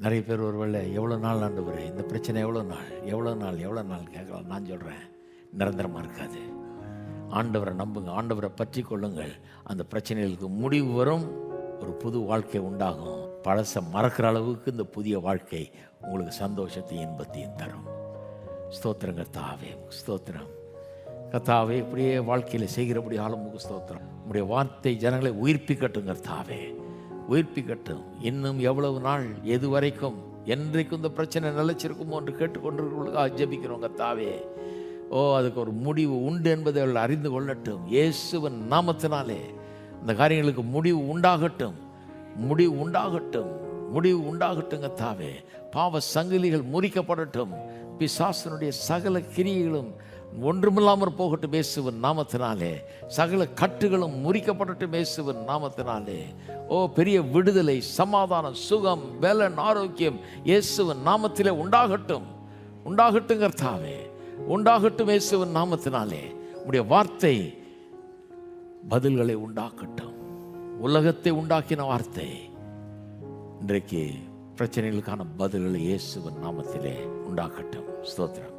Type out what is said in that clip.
நிறைய பேர் ஒருவேளை எவ்வளோ நாள் ஆண்டவரே இந்த பிரச்சனை எவ்வளோ நாள் கேட்கலாம். நான் சொல்கிறேன், நிரந்தரமாக இருக்காது. ஆண்டவரை நம்புங்க, ஆண்டவரை பற்றி கொள்ளுங்கள். அந்த பிரச்சனைகளுக்கு முடிவு வரும், ஒரு புது வாழ்க்கை உண்டாகும். பழசை மறக்கிற அளவுக்கு இந்த புதிய வாழ்க்கை உங்களுக்கு சந்தோஷத்தையும் இன்பத்தையும் தரும். ஸ்தோத்திரம் கர்த்தாவே, ஸ்தோத்திரம் கர்த்தாவே. இப்படியே வாழ்க்கையில் செய்கிறபடி ஆளுமுக ஸ்தோத்திரம். உங்களுடைய வார்த்தை ஜனங்களை உயிர்ப்பிக்கட்டும் கர்த்தாவே, உயிர்ப்பிக்கட்டும். இன்னும் எவ்வளவு நாள், எது வரைக்கும், என்றைக்கும் இந்த பிரச்சனை நிலைச்சிருக்குமோ என்று கேட்டுக்கொண்டிருக்கிறவர்களுக்காக ஜெபிக்கிறோம் கர்த்தாவே. அதுக்கு ஒரு முடிவு உண்டு என்பதை அவர்கள் அறிந்து கொள்ளட்டும். இயேசுவின் நாமத்தினாலே இந்த காரியங்களுக்கு முடிவு உண்டாகட்டும், முடிவு உண்டாகட்டும், முடிவு உண்டாகட்டும் கர்த்தாவே. பாவ சங்கிலிகள் முறிக்கப்படட்டும், பிசாசனுடைய சகல கிரியைகளும் ஒன்றுமில்லாமற் போகட்டும் இயேசுவின் நாமத்தினாலே. சகல கட்டுகளும் முறிக்கப்படட்டும் இயேசுவின் நாமத்தினாலே. பெரிய விடுதலை, சமாதானம், சுகம், பலன், ஆரோக்கியம் இயேசுவின் நாமத்திலே உண்டாகட்டும், உண்டாகட்டும் கர்த்தாவே, உண்டாகட்டும் இயேசுவின் நாமத்தினாலே. உம்முடைய வார்த்தை பதில்களை உண்டாக்கட்டும். உலகத்தை உண்டாக்கின வார்த்தை இன்றைக்கு பிரச்சனைகளுக்கான பதில்களை இயேசுவின் நாமத்திலே உண்டாக்கட்டும். ஸ்தோத்திரம்.